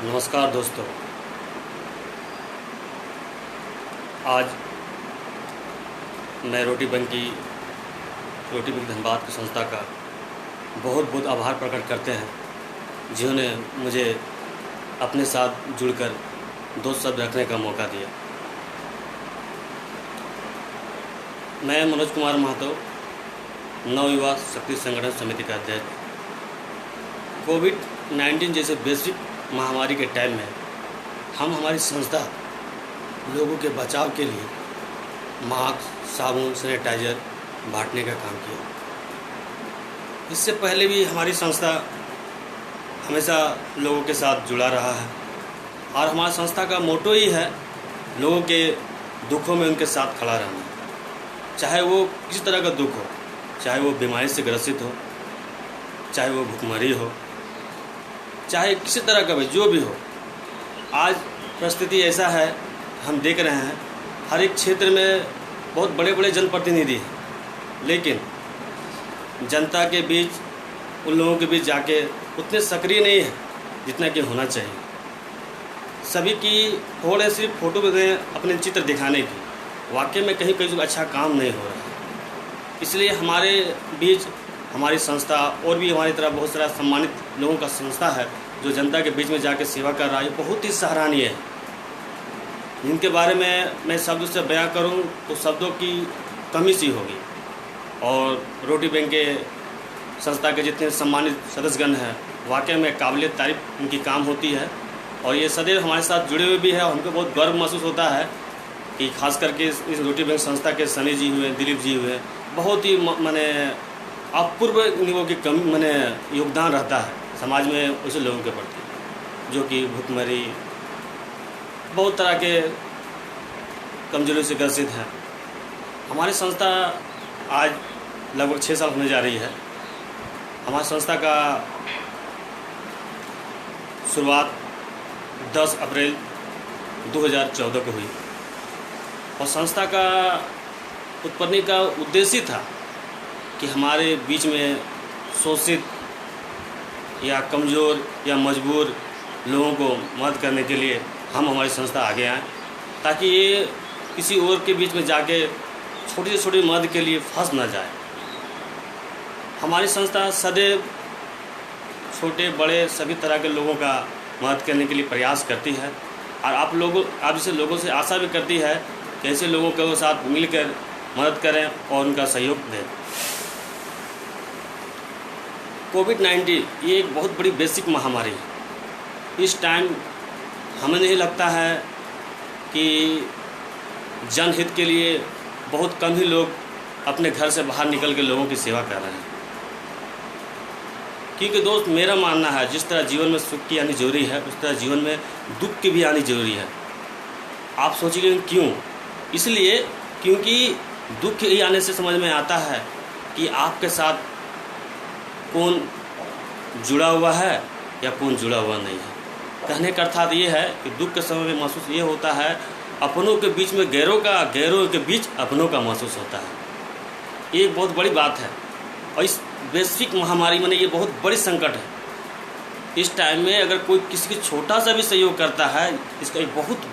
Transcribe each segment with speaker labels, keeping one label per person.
Speaker 1: नमस्कार दोस्तों। आज मैं रोटी बैंक धनबाद की संस्था का बहुत बहुत आभार प्रकट करते हैं जिन्होंने मुझे अपने साथ जुड़कर दो शब्द रखने का मौका दिया। मैं मनोज कुमार महतो, नवयुवा शक्ति संगठन समिति का अध्यक्ष। कोविड-19 जैसे वैश्विक महामारी के टाइम में हमारी संस्था लोगों के बचाव के लिए मास्क, साबुन, सैनिटाइज़र बांटने का काम किया। इससे पहले भी हमारी संस्था हमेशा लोगों के साथ जुड़ा रहा है और हमारी संस्था का मोटो ही है लोगों के दुखों में उनके साथ खड़ा रहना। चाहे वो किसी तरह का दुख हो, चाहे वो बीमारी से ग्रसित हो, चाहे वो भुखमरी हो, चाहे किसी तरह का भी जो भी हो। आज परिस्थिति ऐसा है, हम देख रहे हैं हर एक क्षेत्र में बहुत बड़े बड़े जनप्रतिनिधि हैं, लेकिन जनता के बीच, उन लोगों के बीच जाके उतने सक्रिय नहीं है जितना कि होना चाहिए। सभी की होड़ है सिर्फ फोटो में अपने चित्र दिखाने की, वाकई में कहीं कहीं अच्छा काम नहीं हो रहा है। इसलिए हमारे बीच हमारी संस्था और भी हमारी तरह बहुत सारा सम्मानित लोगों का संस्था है जो जनता के बीच में जाकर सेवा कर रहा है, बहुत ही सराहनीय है। जिनके बारे में मैं शब्द से बयां करूं तो शब्दों की कमी सी होगी। और रोटी बैंक के संस्था के जितने सम्मानित सदस्यगण हैं, वाकई में काबिल तारीफ उनकी काम होती है और ये सदैव हमारे साथ जुड़े हुए भी हैं। हमको बहुत गर्व महसूस होता है कि खास करके इस रोटी बैंक संस्था के सनी जी हुए, दिलीप जी हुए, बहुत ही माने अपूर्व निगों की कमी माने योगदान रहता है समाज में उसे लोगों के प्रति जो कि भुखमरी, बहुत तरह के कमजोरी से ग्रसित हैं। हमारी संस्था आज लगभग 6 साल होने जा रही है। हमारी संस्था का शुरुआत 10 अप्रैल 2014 को हुई और संस्था का उत्पत्ति का उद्देश्य था कि हमारे बीच में शोषित या कमज़ोर या मजबूर लोगों को मदद करने के लिए हमारी संस्था आगे आए, ताकि ये किसी और के बीच में जाके छोटी से छोटी मदद के लिए फंस ना जाए। हमारी संस्था सदैव छोटे बड़े सभी तरह के लोगों का मदद करने के लिए प्रयास करती है और आप जैसे लोगों से आशा भी करती है कि ऐसे लोगों के साथ मिलकर मदद करें और उनका सहयोग दें। कोविड-19 ये एक बहुत बड़ी वैश्विक महामारी है। इस टाइम हमें नहीं लगता है कि जनहित के लिए बहुत कम ही लोग अपने घर से बाहर निकल के लोगों की सेवा कर रहे हैं। क्योंकि दोस्त, मेरा मानना है जिस तरह जीवन में सुख की आनी जरूरी है, उस तरह जीवन में दुख की भी आनी जरूरी है। आप सोचिए क्यों? इसलिए क्योंकि दुख ही आने से समझ में आता है कि आपके साथ कौन जुड़ा हुआ है या कौन जुड़ा हुआ नहीं है। कहने का अर्थात ये है कि दुख के समय में महसूस ये होता है अपनों के बीच में गैरों के बीच अपनों का महसूस होता है। ये एक बहुत बड़ी बात है और इस वैश्विक महामारी में ये बहुत बड़ी संकट है। इस टाइम में अगर कोई किसी की छोटा सा भी सहयोग करता है, इसका एक बहुत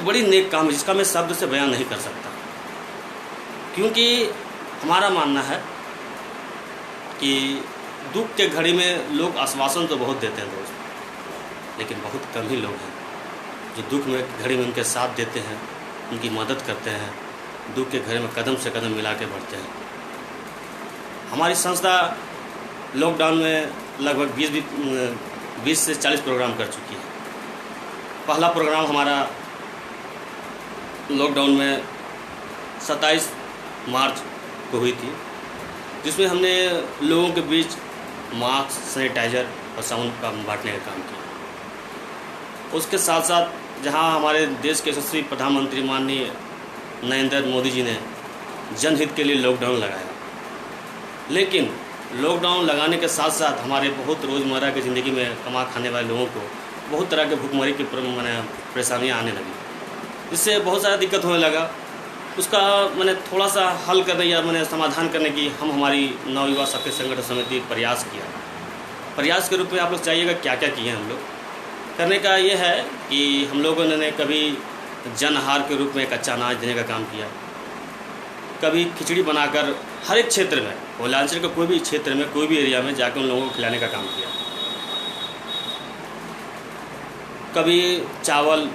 Speaker 1: बड़ी नेक काम है जिसका मैं शब्द से बयान नहीं कर सकता। क्योंकि हमारा मानना है कि दुख के घड़ी में लोग आश्वासन तो बहुत देते हैं दोस्त, लेकिन बहुत कम ही लोग हैं जो दुख में घड़ी में उनके साथ देते हैं, उनकी मदद करते हैं, दुख के घड़ी में कदम से कदम मिला के बढ़ते हैं। हमारी संस्था लॉकडाउन में लगभग 20 से 40 प्रोग्राम कर चुकी है। पहला प्रोग्राम हमारा लॉकडाउन में 27 मार्च को हुई थी, जिसमें हमने लोगों के बीच मास्क, सैनिटाइज़र और साबुन का बांटने का काम किया। उसके साथ साथ जहां हमारे देश के यशस्वी प्रधानमंत्री माननीय नरेंद्र मोदी जी ने जनहित के लिए लॉकडाउन लगाया, लेकिन लॉकडाउन लगाने के साथ साथ हमारे बहुत रोज़मर्रा की ज़िंदगी में कमा खाने वाले लोगों को बहुत तरह के भुखमरी की परेशानियाँ आने लगी, जिससे बहुत सारा दिक्कत होने लगा। उसका मैंने थोड़ा सा हल करने या मैंने समाधान करने की हमारी नवयुवा शक्ति संगठन समिति प्रयास किया प्रयास के रूप में आप लोग चाहिएगा क्या क्या किए हम लोग। करने का ये है कि हम लोगों ने कभी जन आहार के रूप में एक अच्छा अनाज देने का काम किया, कभी खिचड़ी बनाकर हर एक क्षेत्र में, कोयलांचल के कोई भी क्षेत्र में, कोई भी एरिया में जाकर उन लोगों को खिलाने का काम किया। कभी चावल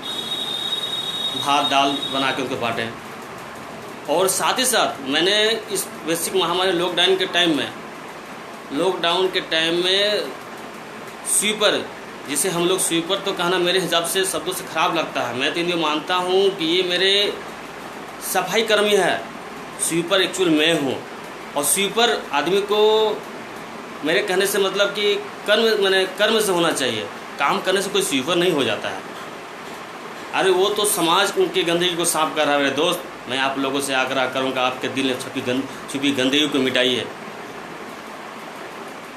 Speaker 1: भात दाल बना के उनको बाँटे। और साथ ही साथ मैंने इस वैश्विक महामारी लॉकडाउन के टाइम में स्वीपर, जिसे हम लोग स्वीपर तो कहना मेरे हिसाब से शब्दों से ख़राब लगता है, मैं तो इन्हें मानता हूँ कि ये मेरे सफाई कर्मी है। स्वीपर एक्चुअल मैं हूँ, और स्वीपर आदमी को मेरे कहने से मतलब कि कर्म से होना चाहिए, काम करने से कोई स्वीपर नहीं हो जाता है। अरे वो तो समाज उनकी गंदगी को साफ कर रहा है। मेरे दोस्त, मैं आप लोगों से आग्रह करूँगा, आपके दिल में छुपी गंदगी को मिटाइए।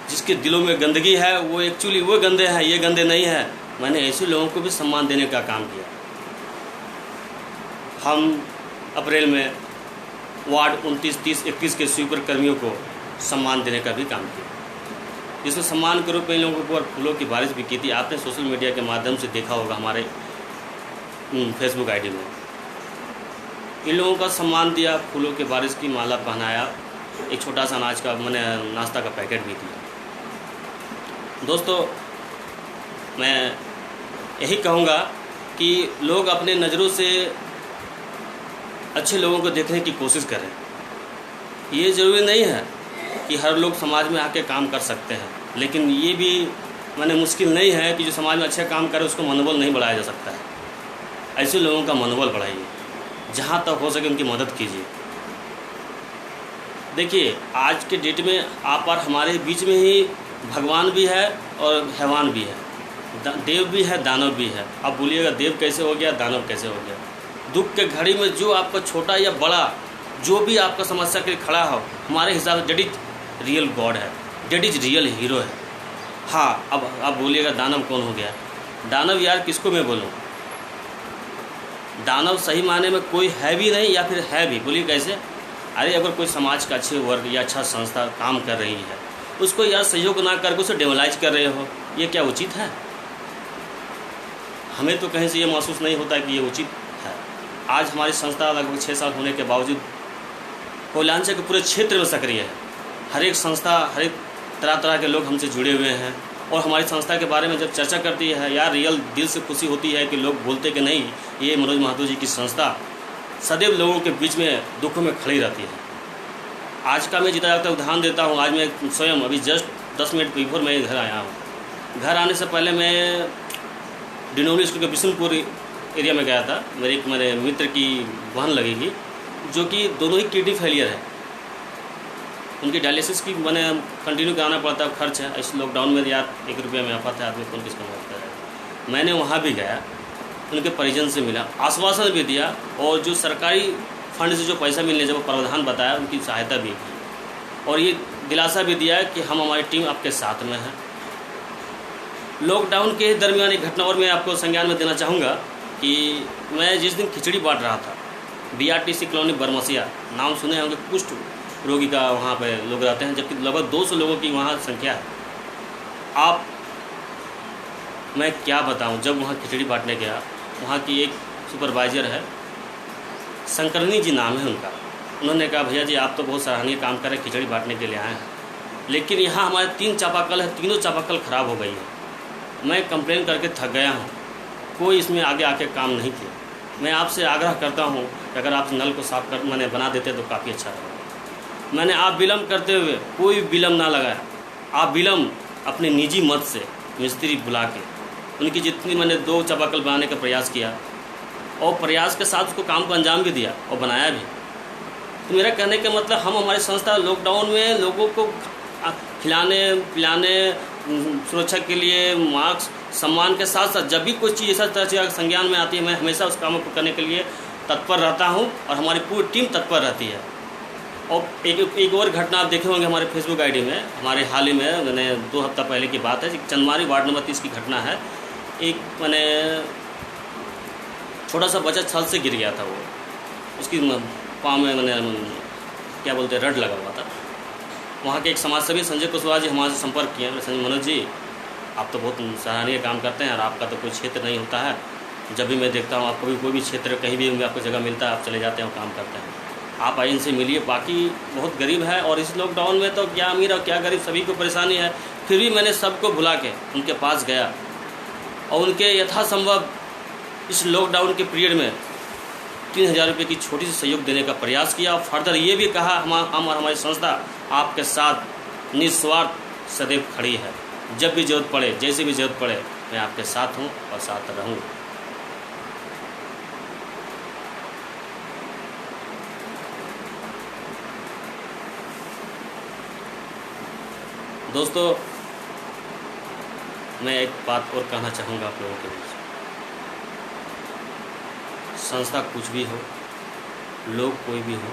Speaker 1: जिसके दिलों में गंदगी है वो एक्चुअली वो गंदे हैं, ये गंदे नहीं है। मैंने ऐसे लोगों को भी सम्मान देने का काम किया। हम अप्रैल में वार्ड 29, 30, 31 के स्वीपर कर्मियों को सम्मान देने का भी काम किया, जिसमें सम्मान के रूप में इन लोगों के ऊपर फूलों की बारिश भी की थी। आपने सोशल मीडिया के माध्यम से देखा होगा, हमारे फेसबुक आईडी में इन लोगों का सम्मान दिया, फूलों की बारिश की माला पहनाया, एक छोटा सा अनाज का मैंने नाश्ता का पैकेट भी दिया। दोस्तों, मैं यही कहूँगा कि लोग अपने नज़रों से अच्छे लोगों को देखने की कोशिश करें। ये ज़रूरी नहीं है कि हर लोग समाज में आके काम कर सकते हैं, लेकिन ये भी मैंने मुश्किल नहीं है कि जो समाज में अच्छा काम करे उसको मनोबल नहीं बढ़ाया जा सकता है। ऐसे लोगों का मनोबल बढ़ाइए, जहाँ तक हो सके उनकी मदद कीजिए। देखिए, आज के डेट में आप और हमारे बीच में ही भगवान भी है और हैवान भी है, देव भी है, दानव भी है। आप बोलिएगा देव कैसे हो गया, दानव कैसे हो गया? दुख के घड़ी में जो आपका छोटा या बड़ा जो भी आपका समस्या के लिए खड़ा हो, हमारे हिसाब से डेट इज रियल गॉड है, डेट इज रियल हीरो है। हाँ, अब आप बोलिएगा दानव कौन हो गया? दानव यार किसको मैं बोलूँ? दानव सही माने में कोई है भी नहीं, या फिर है भी, बोलिए कैसे? अरे अगर कोई समाज का अच्छे वर्ग या अच्छा संस्था काम कर रही है, उसको यार सहयोग ना करके उसे डेमोलाइज कर रहे हो, ये क्या उचित है? हमें तो कहीं से ये महसूस नहीं होता कि ये उचित है। आज हमारी संस्था लगभग 6 साल होने के बावजूद कोयलांचल के पूरे क्षेत्र में सक्रिय है। हर एक संस्था, हर एक तरह तरह के लोग हमसे जुड़े हुए हैं, और हमारी संस्था के बारे में जब चर्चा करती है, यार रियल दिल से खुशी होती है कि लोग बोलते कि नहीं, ये मनोज महतो जी की संस्था सदैव लोगों के बीच में दुखों में खड़ी रहती है। आज का मैं जितना जाता उदाहरण देता हूँ। आज मैं स्वयं अभी जस्ट 10 मिनट बिफोर मैं घर आया हूँ। घर आने से पहले मैं डिनोली स्कूल के बिशनपुर एरिया में गया था। मेरे मित्र की बहन लगेगी, जो कि दोनों ही किडनी फेलियर है। उनकी डायलिसिस की मैंने कंटिन्यू कराना पड़ता है, खर्च है। इस लॉकडाउन में यार 1 रुपया में आफत है, आदमी कौन किसको मदद है। मैंने वहाँ भी गया, उनके परिजन से मिला, आश्वासन भी दिया, और जो सरकारी फंड से जो पैसा मिलने जब प्रावधान बताया उनकी सहायता भी की, और ये दिलासा भी दिया कि हम हमारी टीम आपके साथ में है। लॉकडाउन के दरमियान एक घटना और मैं आपको संज्ञान में देना चाहूँगा कि मैं जिस दिन खिचड़ी बांट रहा था, BRTC कॉलोनी बरमसिया, नाम सुने होंगे, कुष्ठ रोगी का वहाँ पे लोग रहते हैं, जबकि लगभग 200 लोगों की वहाँ संख्या है। मैं क्या बताऊँ, जब वहाँ खिचड़ी बांटने गया, वहाँ की एक सुपरवाइज़र है, शंकरनी जी नाम है उनका। उन्होंने कहा, भैया जी आप तो बहुत सराहनीय काम कर रहे हैं, खिचड़ी बांटने के लिए आए हैं, लेकिन यहाँ हमारे 3 चापाकल है, तीनों चापाकल ख़राब हो गई है। मैं कंप्लेन करके थक गया हूँ, कोई इसमें आगे आके काम नहीं किया। मैं आपसे आग्रह करता हूँ कि अगर आप नल को साफ कर मैंने बना देते तो काफ़ी अच्छा रहेगा। मैंने आप विलम्ब करते हुए कोई विलम्ब ना लगाया। आप विलम्ब अपने निजी मत से मिस्त्री बुला के उनकी जितनी मैंने 2 चापाकल बनाने का प्रयास किया, और प्रयास के साथ उसको काम को अंजाम भी दिया और बनाया भी। तो मेरा कहने का मतलब, हम हमारी संस्था लॉकडाउन में लोगों को खिलाने पिलाने, सुरक्षा के लिए मास्क, सम्मान के साथ साथ जब भी कोई चीज़ ऐसा तरह से संज्ञान में आती है, मैं हमेशा उस काम को करने के लिए तत्पर रहता हूँ, और हमारी पूरी टीम तत्पर रहती है। और एक और घटना आप देखे होंगे हमारे फेसबुक आईडी में, हमारे हाल ही में मैंने 2 हफ्ता पहले की बात है, चंदमारी वार्ड नंबर 30 की घटना है। एक मैंने छोटा सा बच्चा छत से गिर गया था, वो उसकी पाँव में मैंने क्या बोलते हैं रड लगा हुआ था। वहाँ के एक समाजसेवी संजय कुशवाहा जी हमारे से संपर्क किए। संजय मनोज जी, आप तो बहुत सराहनीय काम करते हैं और आपका तो कोई क्षेत्र नहीं होता है। जब भी मैं देखता हूँ आपको भी कोई भी क्षेत्र कहीं भी आपको जगह मिलता है, आप चले जाते हैं और काम करते हैं। आप आइए, इनसे मिलिए। बाकी बहुत गरीब है और इस लॉकडाउन में तो क्या अमीर और क्या गरीब सभी को परेशानी है, फिर भी मैंने सबको भुला के उनके पास गया और उनके यथासंभव इस लॉकडाउन के पीरियड में 3000 रुपये की छोटी सी सहयोग देने का प्रयास किया। और फर्दर ये भी कहा हम और हमारी संस्था आपके साथ निस्वार्थ सदैव खड़ी है। जब भी जरूरत पड़े, जैसे भी जरूरत पड़े, मैं आपके साथ हूँ और साथ रहूँ। दोस्तों, मैं एक बात और कहना चाहूँगा आप लोगों के बीच। संस्था कुछ भी हो, लोग कोई भी हो,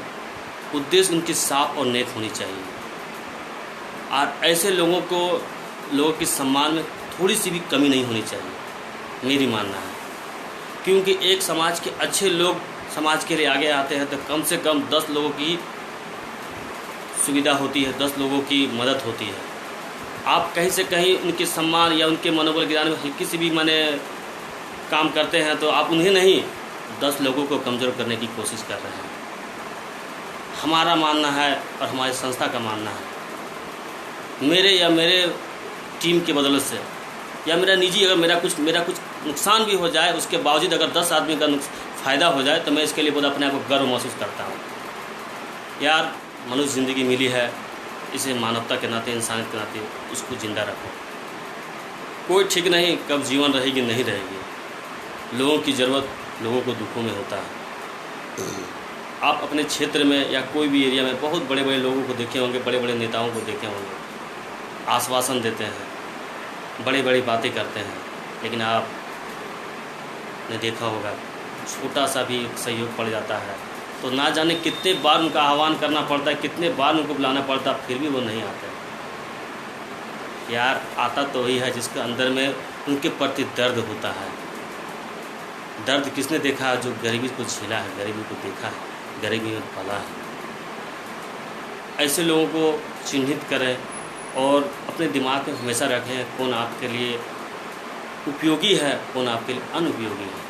Speaker 1: उद्देश्य उनकी साफ और नेक होनी चाहिए। और ऐसे लोगों के सम्मान में थोड़ी सी भी कमी नहीं होनी चाहिए, मेरी मानना है। क्योंकि एक समाज के अच्छे लोग समाज के लिए आगे आते हैं तो कम से कम 10 लोगों की सुविधा होती है, 10 लोगों की मदद होती है। आप कहीं से कहीं उनके सम्मान या उनके मनोबल गिराने में हल्की सी भी काम करते हैं तो आप उन्हें नहीं, 10 लोगों को कमज़ोर करने की कोशिश कर रहे हैं। हमारा मानना है और हमारी संस्था का मानना है, मेरे टीम की बदौलत से या मेरा निजी अगर मेरा कुछ नुकसान भी हो जाए, उसके बावजूद अगर 10 आदमी का फ़ायदा हो जाए तो मैं इसके लिए बहुत अपने आप को गर्व महसूस करता हूँ। यार, मनुष्य ज़िंदगी मिली है, इसे मानवता के नाते, इंसानियत के नाते उसको ज़िंदा रखो। कोई ठीक नहीं कब जीवन रहेगी नहीं रहेगी। लोगों की ज़रूरत लोगों को दुखों में होता है। आप अपने क्षेत्र में या कोई भी एरिया में बहुत बड़े बड़े लोगों को देखे होंगे, बड़े बड़े नेताओं को देखे होंगे, आश्वासन देते हैं, बड़ी बड़ी बातें करते हैं, लेकिन आपने देखा होगा छोटा सा भी सहयोग पड़ जाता है तो ना जाने कितने बार उनका आह्वान करना पड़ता है, कितने बार उनको बुलाना पड़ता है, फिर भी वो नहीं आते। यार, आता तो वही है जिसके अंदर में उनके प्रति दर्द होता है। दर्द किसने देखा है? जो गरीबी को झेला है, गरीबी को देखा है, गरीबी में पला है। ऐसे लोगों को चिन्हित करें और अपने दिमाग में हमेशा रखें कौन आपके लिए उपयोगी है, कौन आपके लिए अनुपयोगी है।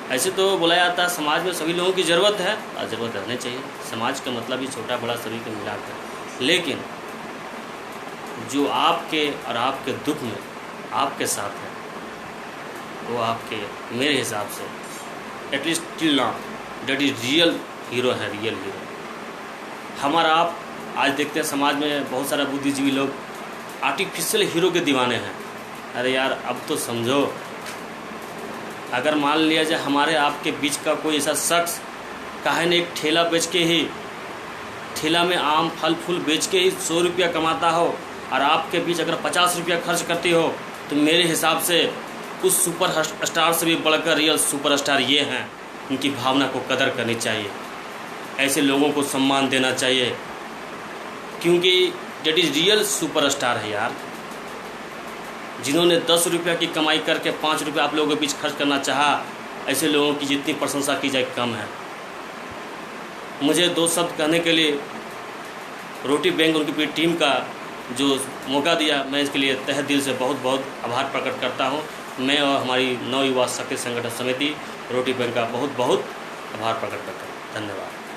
Speaker 1: ऐसे तो बोला जाता है समाज में सभी लोगों की ज़रूरत है और ज़रूरत रहनी चाहिए। समाज का मतलब ही छोटा बड़ा सभी को मिलाकर, लेकिन जो आपके और आपके दुख में आपके साथ है वो आपके, मेरे हिसाब से at least till now, that is real hero है, रियल हीरो। हमारा आप आज देखते हैं समाज में बहुत सारा बुद्धिजीवी लोग आर्टिफिशियल हीरो के दीवाने हैं। अरे यार, अब तो समझो, अगर मान लिया जाए हमारे आपके बीच का कोई ऐसा शख्स काहे ने एक ठेला बेच के ही, ठेला में आम फल फूल बेच के ही 100 रुपया कमाता हो और आपके बीच अगर 50 रुपया खर्च करती हो, तो मेरे हिसाब से उस सुपर स्टार से भी बढ़कर रियल सुपरस्टार ये हैं। इनकी भावना को कदर करनी चाहिए, ऐसे लोगों को सम्मान देना चाहिए, क्योंकि डेट इज़ रियल सुपरस्टार है यार। जिन्होंने 10 रुपया की कमाई करके 5 रुपया आप लोगों के बीच खर्च करना चाहा, ऐसे लोगों की जितनी प्रशंसा की जाए कम है। मुझे 2 शब्द कहने के लिए रोटी बैंक उनकी पूरी टीम का जो मौका दिया, मैं इसके लिए तहे दिल से बहुत बहुत आभार प्रकट करता हूँ। मैं और हमारी नव युवा शक्ति संगठन समिति रोटी बैंक का बहुत बहुत आभार प्रकट करता हूँ। धन्यवाद।